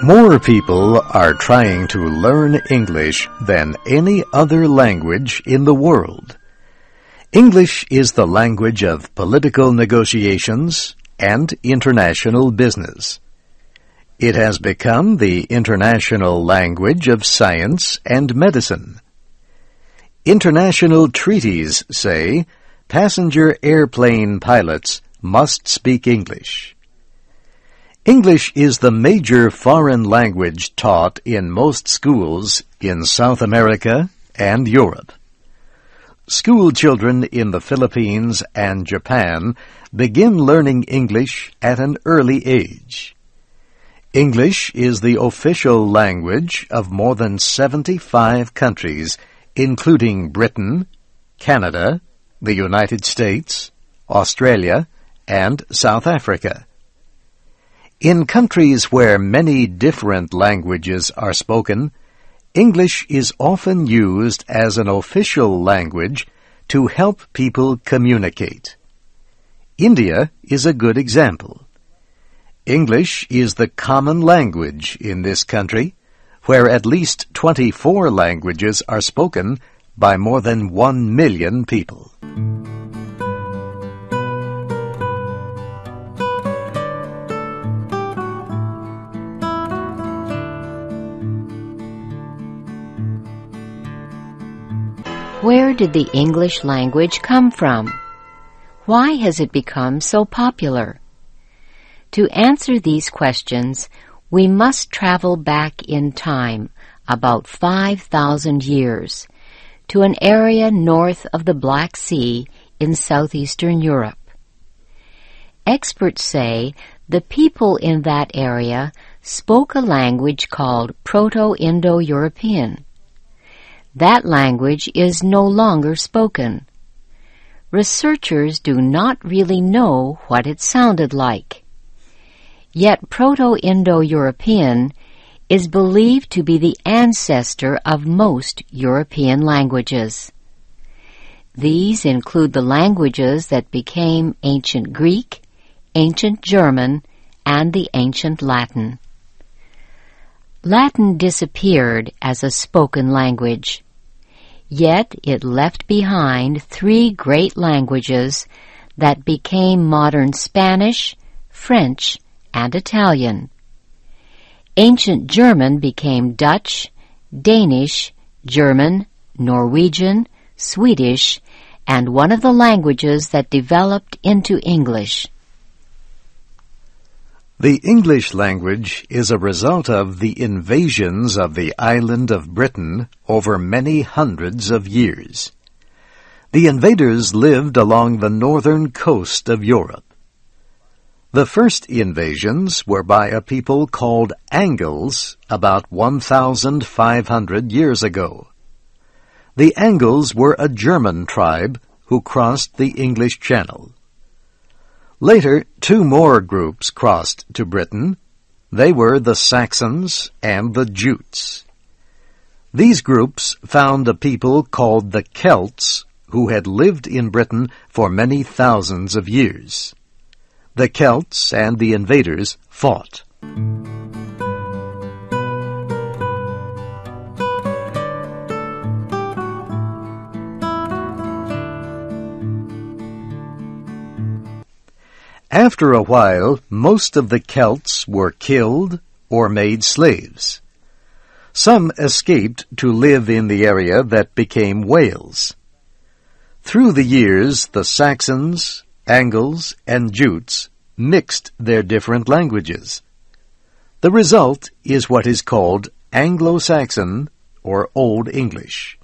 More people are trying to learn English than any other language in the world. English is the language of political negotiations and international business. It has become the international language of science and medicine. International treaties say passenger airplane pilots must speak English. English is the major foreign language taught in most schools in South America and Europe. School children in the Philippines and Japan begin learning English at an early age. English is the official language of more than 75 countries, including Britain, Canada, the United States, Australia, and South Africa. In countries where many different languages are spoken, English is often used as an official language to help people communicate. India is a good example. English is the common language in this country, where at least 24 languages are spoken by more than 1 million people. Where did the English language come from? Why has it become so popular? To answer these questions, we must travel back in time about 5,000 years to an area north of the Black Sea in southeastern Europe. Experts say the people in that area spoke a language called Proto-Indo-European. That language is no longer spoken. Researchers do not really know what it sounded like. Yet Proto-Indo-European is believed to be the ancestor of most European languages. These include the languages that became Ancient Greek, Ancient German, and the Ancient Latin. Latin disappeared as a spoken language, yet it left behind 3 great languages that became modern Spanish, French, and Italian. Ancient German became Dutch, Danish, German, Norwegian, Swedish, and one of the languages that developed into English. The English language is a result of the invasions of the island of Britain over many hundreds of years. The invaders lived along the northern coast of Europe. The first invasions were by a people called Angles about 1,500 years ago. The Angles were a German tribe who crossed the English Channel. Later, 2 more groups crossed to Britain. They were the Saxons and the Jutes. These groups found a people called the Celts who had lived in Britain for many thousands of years. The Celts and the invaders fought. After a while, most of the Celts were killed or made slaves. Some escaped to live in the area that became Wales. Through the years, the Saxons, Angles, and Jutes mixed their different languages. The result is what is called Anglo-Saxon or Old English.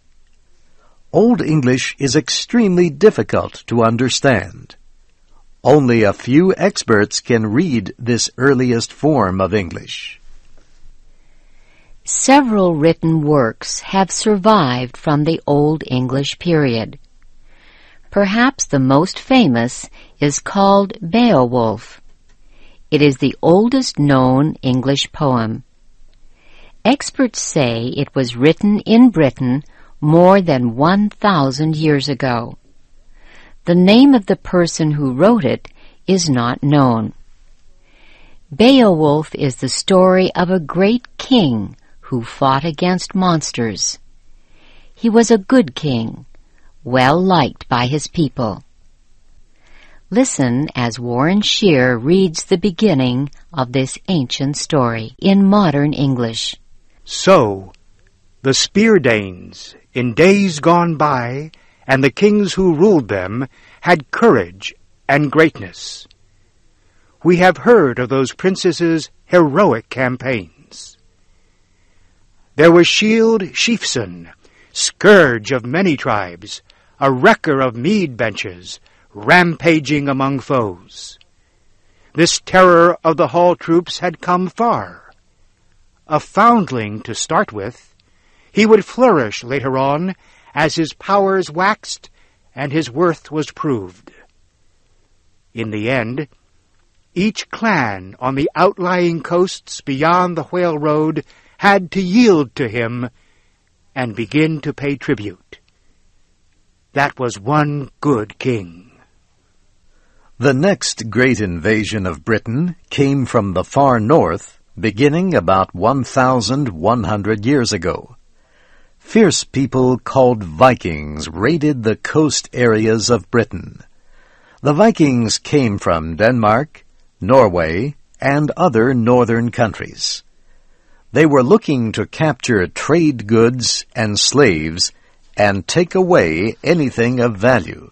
Old English is extremely difficult to understand. Only a few experts can read this earliest form of English. Several written works have survived from the Old English period. Perhaps the most famous is called Beowulf. It is the oldest known English poem. Experts say it was written in Britain more than 1,000 years ago. The name of the person who wrote it is not known. Beowulf is the story of a great king who fought against monsters. He was a good king, well liked by his people. Listen as Warren Shear reads the beginning of this ancient story in modern English. So, the Spear-Danes, in days gone by, and the kings who ruled them, had courage and greatness. We have heard of those princesses' heroic campaigns. There was Shield Sheafson, scourge of many tribes, a wrecker of mead benches, rampaging among foes. This terror of the hall troops had come far. A foundling to start with, he would flourish later on as his powers waxed and his worth was proved. In the end, each clan on the outlying coasts beyond the Whale Road had to yield to him and begin to pay tribute. That was one good king. The next great invasion of Britain came from the far north, beginning about 1,100 years ago. Fierce people called Vikings raided the coast areas of Britain. The Vikings came from Denmark, Norway, and other northern countries. They were looking to capture trade goods and slaves and take away anything of value.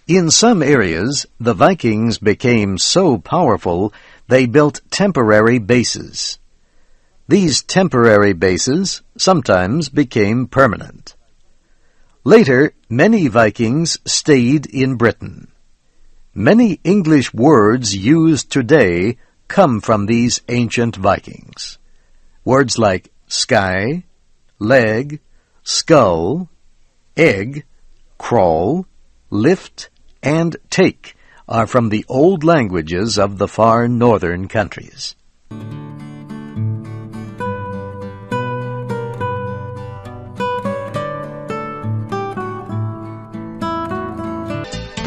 In some areas, the Vikings became so powerful they built temporary bases. These temporary bases sometimes became permanent. Later, many Vikings stayed in Britain. Many English words used today come from these ancient Vikings. Words like sky, leg, skull, egg, crawl, lift, and take are from the old languages of the far northern countries.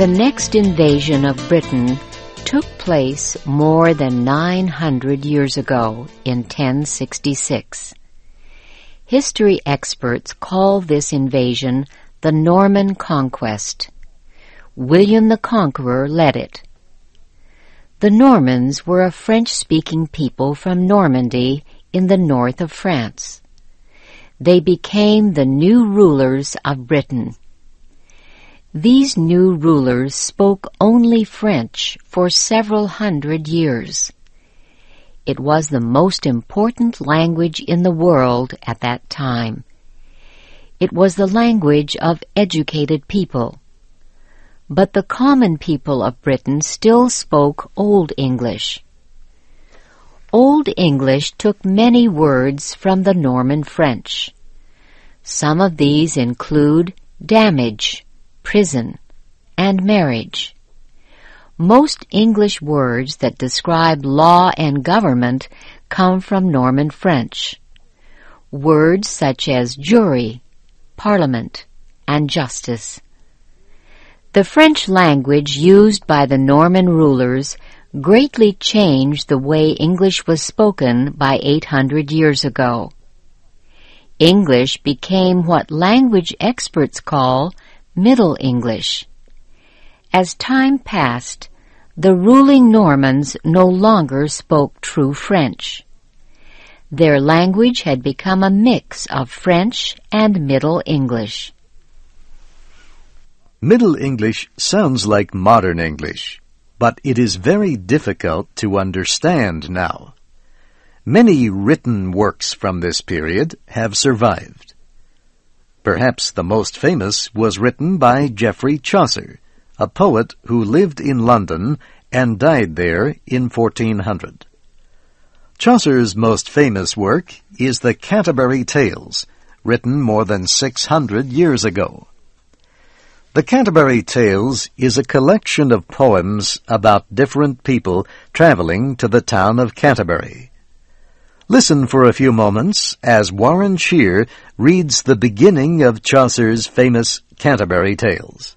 The next invasion of Britain took place more than 900 years ago in 1066. History experts call this invasion the Norman Conquest. William the Conqueror led it. The Normans were a French-speaking people from Normandy in the north of France. They became the new rulers of Britain. These new rulers spoke only French for several hundred years. It was the most important language in the world at that time. It was the language of educated people. But the common people of Britain still spoke Old English. Old English took many words from the Norman French. Some of these include damage, prison, and marriage. Most English words that describe law and government come from Norman French. Words such as jury, parliament, and justice. The French language used by the Norman rulers greatly changed the way English was spoken by 800 years ago. English became what language experts call Middle English. As time passed, the ruling Normans no longer spoke true French. Their language had become a mix of French and Middle English. Middle English sounds like modern English, but it is very difficult to understand now. Many written works from this period have survived. Perhaps the most famous was written by Geoffrey Chaucer, a poet who lived in London and died there in 1400. Chaucer's most famous work is the Canterbury Tales, written more than 600 years ago. The Canterbury Tales is a collection of poems about different people traveling to the town of Canterbury. Listen for a few moments as Warren Shear reads the beginning of Chaucer's famous Canterbury Tales.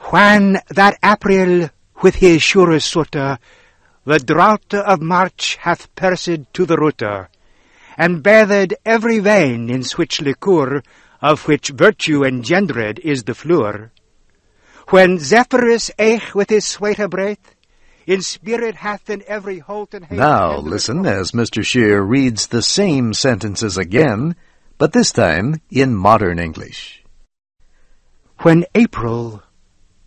When that April with his sure suitor the drought of March hath pierced to the rooter, and bathed every vein in switch liqueur, of which virtue engendered is the fluor. When Zephyrus eke with his sweeter breath, in spirit hath in every holt and haven. Now listen as Mr. Scheer reads the same sentences again, but this time in modern English. When April,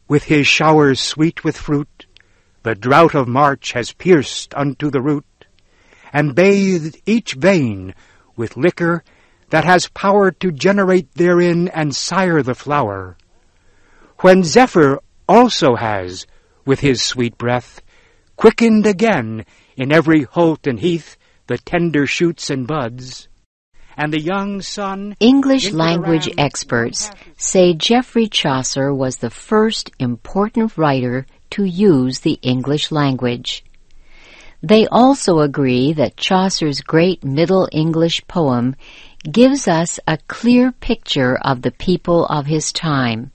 with his showers sweet with fruit, the drought of March has pierced unto the root, and bathed each vein with liquor that has power to generate therein and sire the flower. When Zephyr also has, with his sweet breath, quickened again in every holt and heath the tender shoots and buds, and the young sun... English language experts say Geoffrey Chaucer was the first important writer to use the English language. They also agree that Chaucer's great Middle English poem gives us a clear picture of the people of his time.